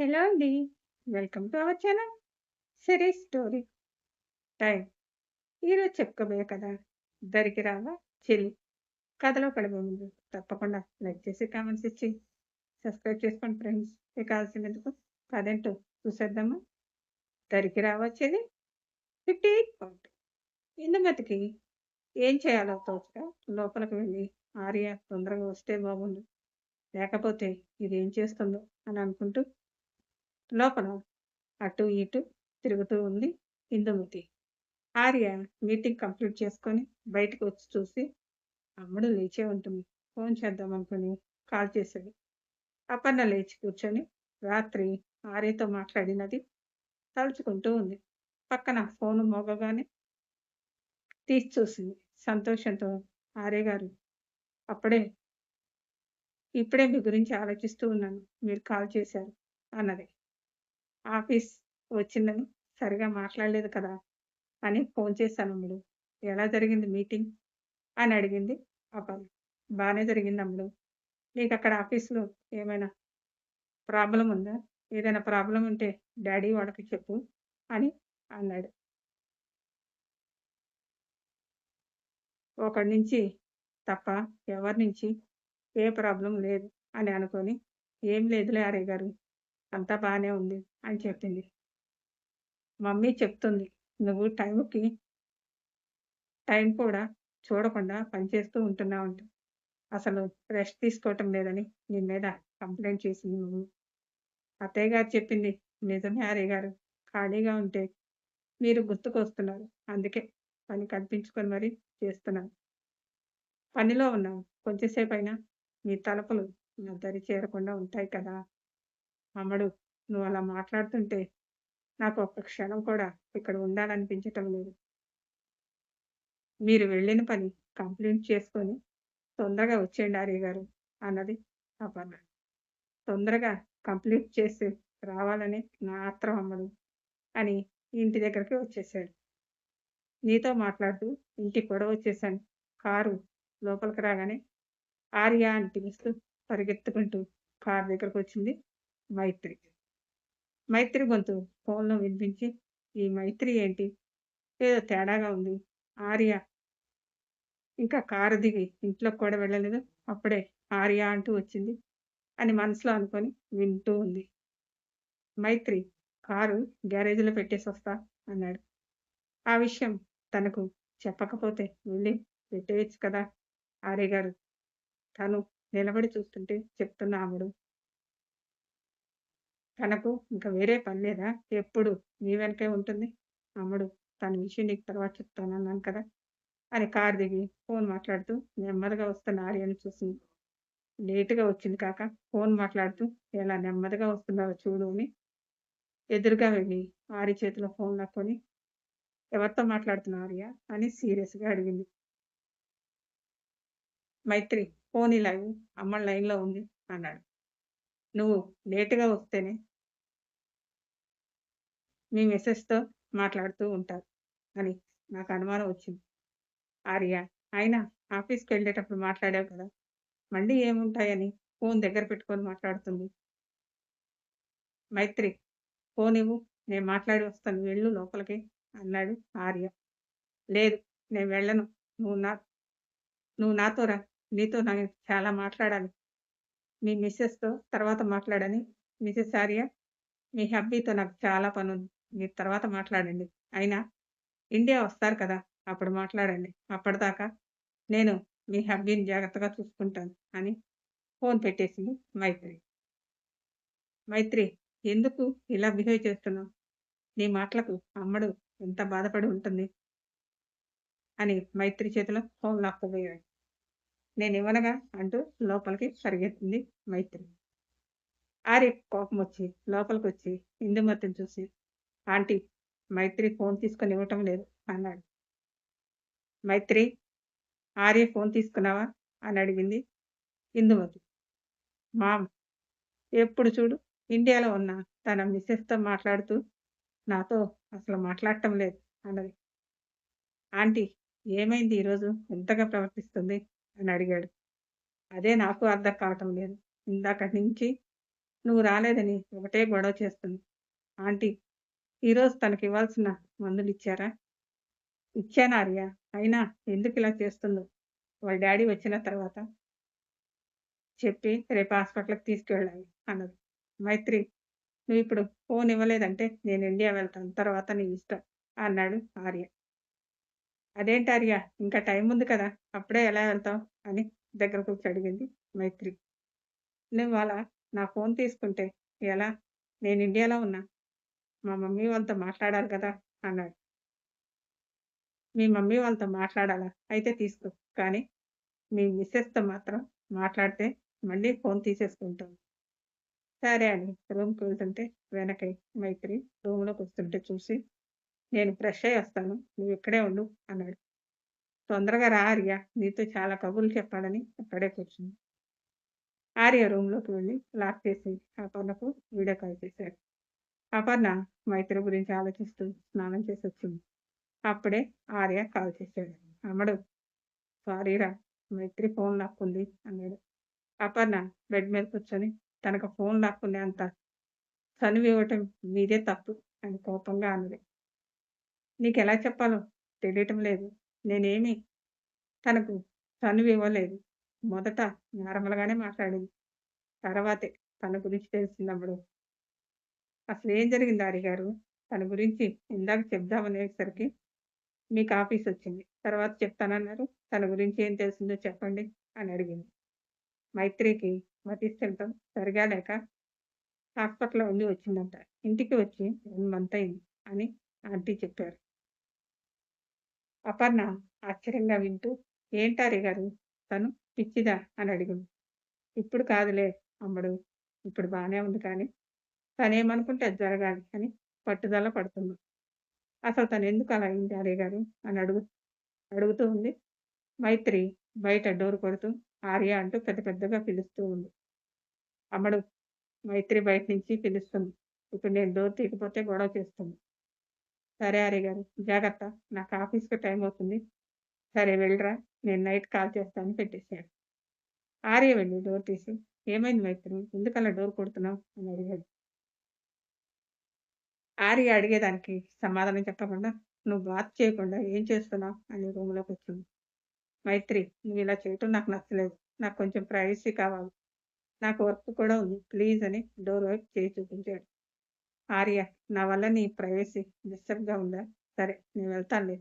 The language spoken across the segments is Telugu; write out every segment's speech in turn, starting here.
హలో అండి. Welcome to our channel series story time. ఈరోజు చెప్పుకోబోయే కథ 'దరికి రావా చెల్లి'. కథలో పడిపోయే ముందు తప్పకుండా లైక్ చేసి, కామెంట్స్ ఇచ్చి, సబ్స్క్రైబ్ చేసుకోండి ఫ్రెండ్స్. ఇక ఆలస్యమెందుకు కథేంటో చూసేద్దామా? 'దరికి రావా చెల్లి' 58 పార్ట్. ఇందుమతికి ఏం చేయాలో తోచక లోపలికి వెళ్ళి ఆర్య తొందరగా వస్తే బాగుండు, లేకపోతే ఇదేం చేస్తుందో అని అనుకుంటూ లోపల అటు ఇటు తిరుగుతూ ఉంది ఇందుమతి. ఆర్య మీటింగ్ కంప్లీట్ చేసుకొని బయటకు వచ్చి చూసి అమ్మడు లేచే ఉంటుంది. ఫోన్ చేద్దామనుకుని కాల్ చేశాడు. అపర్ణ లేచి కూర్చొని రాత్రి ఆర్యతో మాట్లాడినది తలుచుకుంటూ ఉంది. పక్కన ఫోను మోగగానే తీసి చూసింది సంతోషంతో. ఆర్య గారు, అప్పుడే ఇప్పుడే మీ గురించి ఆలోచిస్తూ ఉన్నాను, మీరు కాల్ చేశారు అన్నది. ఆఫీస్ వచ్చిందని సరిగా మాట్లాడలేదు కదా అని ఫోన్ చేశాను అమ్ముడు. ఎలా జరిగింది మీటింగ్ అని అడిగింది అపర్ణ. బాగానే జరిగింది అమ్ముడు. నీకు అక్కడ ఆఫీస్లో ఏమైనా ప్రాబ్లం ఉందా? ఏదైనా ప్రాబ్లం ఉంటే డాడీ వాళ్ళకి చెప్పు అని అన్నాడు. ఒకడి నుంచి తప్ప ఎవరి నుంచి ఏ ప్రాబ్లం లేదు అని అనుకొని, ఏం లేదులే ఆర్య గారు, అంతా బాగానే ఉంది అని చెప్పింది. మమ్మీ చెప్తుంది, నువ్వు టైం కూడా చూడకుండా పనిచేస్తూ ఉంటున్నావంట. అసలు రెస్ట్ తీసుకోవటం లేదని నీ మీద కంప్లైంట్ చేసింది నువ్వు. అత్తయ్య గారు చెప్పింది నిజమే ఆర్య గారు. ఖాళీగా ఉంటే మీరు గుర్తుకొస్తున్నారు. అందుకే పని కల్పించుకొని మరీ చేస్తున్నాను. పనిలో ఉన్నావు, కొంచెంసేపైనా మీ తలుపులు నా దరి చేరకుండా ఉంటాయి కదా. అమ్మడు, నువ్వు అలా మాట్లాడుతుంటే నాకు ఒక్క క్షణం కూడా ఇక్కడ ఉండాలనిపించటం లేదు. మీరు వెళ్ళిన పని కంప్లీట్ చేసుకొని తొందరగా వచ్చేయండి ఆర్య గారు అన్నది అపర్ణ. తొందరగా కంప్లీట్ చేసి రావాలని నా ఆత్రం అమ్మడు అని ఇంటి దగ్గరికి వచ్చేసాడు. నీతో మాట్లాడుతూ ఇంటికి కూడా వచ్చేసాను. కారు లోపలికి రాగానే ఆర్య అని పిలుస్తూ పరిగెత్తుకుంటూ కారు దగ్గరకు వచ్చింది మైత్రి. మైత్రి గొంతు ఫోన్లో వినిపించి, ఈ మైత్రి ఏంటి, ఏదో తేడాగా ఉంది. ఆర్య ఇంకా కారు దిగి ఇంట్లోకి కూడా వెళ్ళలేదు, అప్పుడే ఆర్య అంటూ వచ్చింది అని మనసులో అనుకొని వింటూ ఉంది. మైత్రి, కారు గ్యారేజ్లో పెట్టేసి వస్తా అన్నాడు. ఆ విషయం తనకు చెప్పకపోతే వెళ్ళి పెట్టేయచ్చు కదా ఆర్య గారు. తను నిలబడి చూస్తుంటే చెప్తున్న ఆమెడు, తనకు ఇంకా వేరే పని లేదా, ఎప్పుడు మీ వెనకే ఉంటుంది. అమ్మడు, తన విషయం నీకు తర్వాత చెప్తానన్నాను కదా అని కారు దిగి ఫోన్ మాట్లాడుతూ నెమ్మదిగా వస్తున్న ఆర్యను చూసింది. లేటుగా వచ్చింది కాక ఫోన్ మాట్లాడుతూ ఎలా నెమ్మదిగా వస్తున్నారో చూడు అని ఎదురుగా వెళ్ళి ఆర్య చేతిలో ఫోన్ లాక్కొని, ఎవరితో మాట్లాడుతున్నా ఆర్య అని సీరియస్గా అడిగింది. మైత్రి, ఫోన్ ఇలా ఇవ్వు, అమ్మ లైన్లో ఉంది అన్నాడు. నువ్వు లేటుగా వస్తేనే మీ మెసేజ్తో మాట్లాడుతూ ఉంటారు అని నాకు అనుమానం వచ్చింది ఆర్య. అయినా ఆఫీస్కి వెళ్ళేటప్పుడు మాట్లాడావు కదా, మళ్ళీ ఏముంటాయని ఫోన్ దగ్గర పెట్టుకొని మాట్లాడుతుంది. మైత్రి, ఫోన్ ఇవ్వు, నేను మాట్లాడి వస్తాను, వెళ్ళు లోపలికి అన్నాడు ఆర్య. లేదు, నేను వెళ్ళను, నువ్వు నా నువ్వు నాతో రా, నీతో నాకు చాలా మాట్లాడాలి. మీ మిస్సెస్తో తర్వాత మాట్లాడని. మిసెస్ ఆర్య, మీ హబ్బీతో నాకు చాలా పనుంది, మీరు తర్వాత మాట్లాడండి. అయినా ఇండియా వస్తారు కదా, అప్పుడు మాట్లాడండి. అప్పటిదాకా నేను మీ హబ్బీని జాగ్రత్తగా చూసుకుంటాను అని ఫోన్ పెట్టేసింది మైత్రి. మైత్రి, ఎందుకు ఇలా బిహేవ్ చేస్తున్నావు? నీ మాటలకు అమ్మడు ఎంత బాధపడి ఉంటుంది అని మైత్రి చేతిలో ఫోన్ లాక్కుపోయాడు. నేను ఇవ్వనగా అంటూ లోపలికి పరిగెత్తింది మైత్రి. ఆర్యకి కోపం వచ్చి లోపలికి వచ్చి ఇందుమతిని చూసి, ఆంటీ, మైత్రి ఫోన్ తీసుకొని ఇవ్వటం లేదు అన్నాడు. మైత్రి, ఆర్య ఫోన్ తీసుకున్నావా అని అడిగింది ఇందుమతి. మామ్, ఎప్పుడు చూడు ఇండియాలో ఉన్న తన మిస్సెస్తో మాట్లాడుతూ నాతో అసలు మాట్లాడటం లేదు అన్నది. ఆంటీ, ఏమైంది ఈరోజు ఎంతగా ప్రవర్తిస్తుంది అని అడిగాడు. అదే నాకు అర్థం కావటం లేదు. ఇందాకటి నుంచి నువ్వు రాలేదని ఒకటే గొడవ చేస్తుంది. ఆంటీ ఈరోజు తనకివ్వాల్సిన మందులిచ్చారా? ఇచ్చాను ఆర్య. అయినా ఎందుకిలా చేస్తుందో వాళ్ళ డ్యాడీ వచ్చిన తర్వాత చెప్పి రేపు హాస్పిటల్‌కి తీసుకెళ్ళాలి అన్నది. మైత్రి నువ్విప్పుడు ఫోన్ ఇవ్వలేదంటే నేను ఇండియా వెళ్తాను. తర్వాత నీ ఇష్టం అన్నాడు ఆర్య. అదేంటి ఆర్య ఇంకా టైం ఉంది కదా! అప్పుడే ఎలా వెళ్తావు? అని దగ్గరకొచ్చి అడిగింది మైత్రి. నువ్వలా నా ఫోన్ తీసుకుంటే ఎలా? నేను ఇండియాలో ఉన్నా. మా మమ్మీ వాళ్ళతో మాట్లాడాలి కదా! అన్నాడు. మీ మమ్మీ వాళ్ళతో మాట్లాడాలా? అయితే తీసుకో. కానీ మీ మిసెస్‌తో మాత్రం మాట్లాడితే మళ్ళీ ఫోన్ తీసేసుకుంటాను. సరే అని రూమ్‌కి వెళ్తుంటే వెనకే మైత్రి రూమ్‌లోకొస్తుంటే చూసి, "నేను ఫ్రెష్ అయ్యి వస్తాను. నువ్విక్కడే ఉండు" అన్నాడు. "తొందరగా రా ఆర్య, నీతో చాలా కబుర్లు చెప్పాలని" అక్కడే కూర్చుంది. ఆర్య రూమ్‌లోకి వెళ్లి లాక్ చేసి అపర్ణకు వీడియో కాల్ చేశాడు. అపర్ణ మైత్రి గురించి ఆలోచిస్తూ స్నానం చేసొచ్చింది. అప్పుడే ఆర్య కాల్ చేశాడు. "అమ్మడు సారీరా మైత్రి ఫోన్ లాక్కుంది" అన్నాడు. అపర్ణ బెడ్ మీద కూర్చొని తనకు ఫోన్ లాక్కునే అంత చనువివ్వటం మీదే తప్పు అని కోపంగా అన్నది. నీకెలా చెప్పాలో తెలియటం లేదు. నేనేమి తనకు చనువివ్వలేదు. మొదట నార్మల్‌గానే మాట్లాడింది. తర్వాతే తన గురించి తెలిసిందప్పుడు. అసలేం జరిగింది ఆర్య గారు? తన గురించి ఇందాక చెప్దామనేసరికి మీకు ఆఫీసొచ్చింది. తర్వాత చెప్తానన్నారు. తన గురించి ఏం తెలిసిందో చెప్పండి అని అడిగింది. మైత్రికి మతిస్థిమితం సరిగా లేక హాస్పిటల్‌లో ఉండి వచ్చిందంట. ఇంటికి వచ్చి 1 మంత్ అయింది అని ఆంటీ చెప్పారు. అపర్ణ ఆశ్చర్యంగా వింటూ, "ఏంటార్య గారు తను పిచ్చిదా?" అని అడిగింది. "ఇప్పుడు కాదులే అమ్మడు. ఇప్పుడు బానే ఉంది కానీ, తనేమనుకుంటే అది జరగాలి" అని పట్టుదల పడుతుంది. "అసలు తనెందుకు అలా అయింది ఆర్య గారు?" అని అడుగుతూ ఉంది. మైత్రి బయట డోర్ కొడుతూ, "ఆర్య" అంటూ పెద్ద పెద్దగా పిలుస్తూ ఉంది. అమ్మడు మైత్రి బయట నుంచి పిలుస్తుంది. ఇప్పుడు నేను డోర్ తీయకపోతే గొడవ చేస్తుంది. "సరే ఆర్య గారు జాగ్రత్త. నాకు ఆఫీస్‌కి టైం అవుతుంది. సరే వెళ్ళిరా. నేను నైట్ కాల్ చేస్తాను" అని పెట్టేశాడు. ఆర్య వెళ్లి డోర్ తీసి, "ఏమైంది మైత్రి? ఎందుకలా డోర్ కొడుతున్నావు?" అని అడిగాడు. ఆర్య అడిగేదానికి సమాధానం చెప్పకుండా, "నువ్వు బాత్ చేయకుండా ఏం చేస్తున్నావు?" అని రూమ్‌లోకొచ్చింది. "మైత్రి నువ్విలా చేయటం నాకు నచ్చలేదు. నాకు కొంచెం ప్రైవసీ కావాలి. నాకు వర్క్ కూడా ఉంది. ప్లీజ్" అని డోర్ వైపు చేయి చూపించాడు. ఆర్య, "నా వల్ల నీ ప్రైవసీ డిస్టర్బ్‌గా ఉందా? సరే నేను వెళ్తానులే.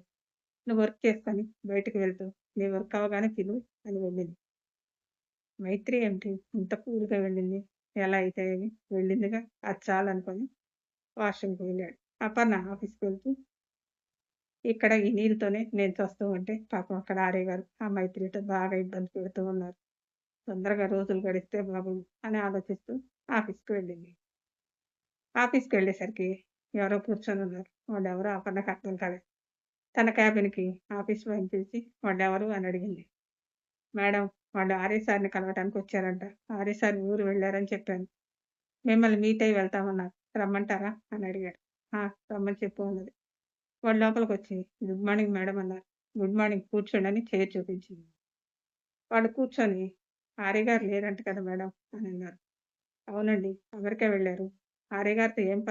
నువ్వు వర్క్ చేసుకొని బయటికి వెళ్తూ నీ వర్క్ అవ్వగానే పిలువు" అని వెళ్ళింది. మైత్రి ఏమిటి ఇంత కూల్‌గా వెళ్ళింది? ఎలా అయితే ఏమి వెళ్ళిందిగా అది చాలనుకోని వాష్‌రూమ్‌కి వెళ్ళాడు. అపర్ణ ఆఫీస్‌కి వెళ్తూ, "ఇక్కడ ఈ నీళ్ళతోనే నేను చస్తూ ఉంటే పాపం అక్కడ ఆర్య గారు ఆ మైత్రితో బాగా ఇబ్బంది పెడుతూ ఉన్నారు. తొందరగా రోజులు గడిస్తే బాగుండు" అని ఆలోచిస్తూ ఆఫీస్‌కి వెళ్ళింది. ఆఫీస్‌కి వెళ్ళేసరికి ఎవరో కూర్చొనున్నారు. వాళ్ళెవరో అపర్ణకి అర్థం కాలేదు. తన క్యాబిన్‌కి ఆఫీస్ బాయ్‌ని పిలిచి "వాళ్ళెవరు?" అని అడిగింది. "మేడం వాళ్ళు ఆర్య సార్‌ని కలవటానికొచ్చారంట. ఆర్య సార్ ఊరు వెళ్లారని చెప్పాను. మిమ్మల్ని మీట్ అయ్యి వెళ్తామన్నారు. రమ్మంటారా?" అని అడిగాడు. "ఆ! రమ్మని చెప్పు" అన్నది. వాళ్ళు లోపలికొచ్చి "గుడ్ మార్నింగ్ మేడం" అన్నారు. "గుడ్ మార్నింగ్ కూర్చోండి" అని చైర్ చూపించింది. వాళ్ళు కూర్చొని "ఆర్య గారు లేరంట కదా మేడం" అని అన్నారు. "అవునండి. అమెరికా వెళ్లారు. ఆర్య గారితో ఏం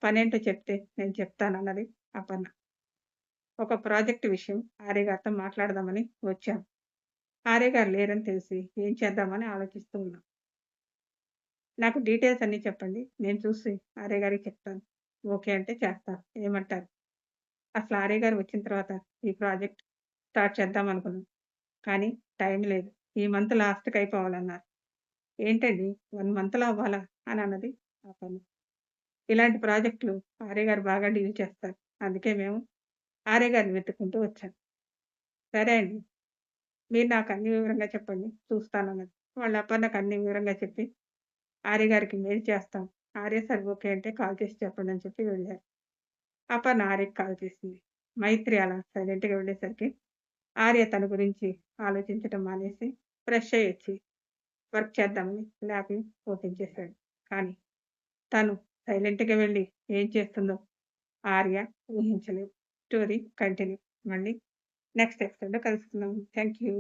పనేంటో చెప్తే నేను చెప్తానన్నది అపర్ణ. "ఒక ప్రాజెక్ట్ విషయం ఆర్య గారితో మాట్లాడదామని వచ్చాం. ఆర్య గారు లేరని తెలిసి ఏం చేద్దామని ఆలోచిస్తూ ఉన్నాం. నాకు డీటెయిల్స్ అన్నీ చెప్పండి. నేను చూసి ఆర్య గారికి చెప్తాను. ఓకే అంటే చేస్తాను. ఏమంటారు? అసలు ఆర్య గారు వచ్చిన తర్వాత ఈ ప్రాజెక్ట్ స్టార్ట్ చేద్దామనుకున్నాం. కానీ టైం లేదు. ఈ మంత్ లాస్ట్‌కి అయిపోవాలన్నారు." "ఏంటండి 1 మంత్‌లో అవ్వాలా?" అని అన్నది అపర్ణ. "ఇలాంటి ప్రాజెక్ట్‌లు ఆర్య గారు బాగా డీల్ చేస్తారు. అందుకే మేము ఆర్య గారిని వెతుక్కుంటూ వచ్చాం." "సరే అండి. మీరు నాకు అన్ని వివరంగా చెప్పండి. చూస్తానన్నది." వాళ్ళ అపర్ణకు అన్ని వివరంగా చెప్పి, "ఆర్య గారికి మెయిల్ చేస్తాం. ఆర్య సార్ ఓకే అంటే కాల్ చేసి చెప్పండి" అని చెప్పి వెళ్ళారు. అపర్ణ ఆర్యకి కాల్ చేసింది. మైత్రి అలా సైలెంట్‌గా వెళ్ళేసరికి ఆర్య తన గురించి ఆలోచించటం మానేసి ఫ్రెష్ అయ్యొచ్చి వర్క్ చేద్దామని ల్యాప్‌ని ఓపెన్ చేశాడు. కానీ తను సైలెంట్‌గా వెళ్లి ఏం చేస్తుందో ఆర్య ఊహించలేదు. Story continue. మళ్ళీ నెక్స్ట్ ఎపిసోడ్‌లో కలుసుకుందాం. Thank you.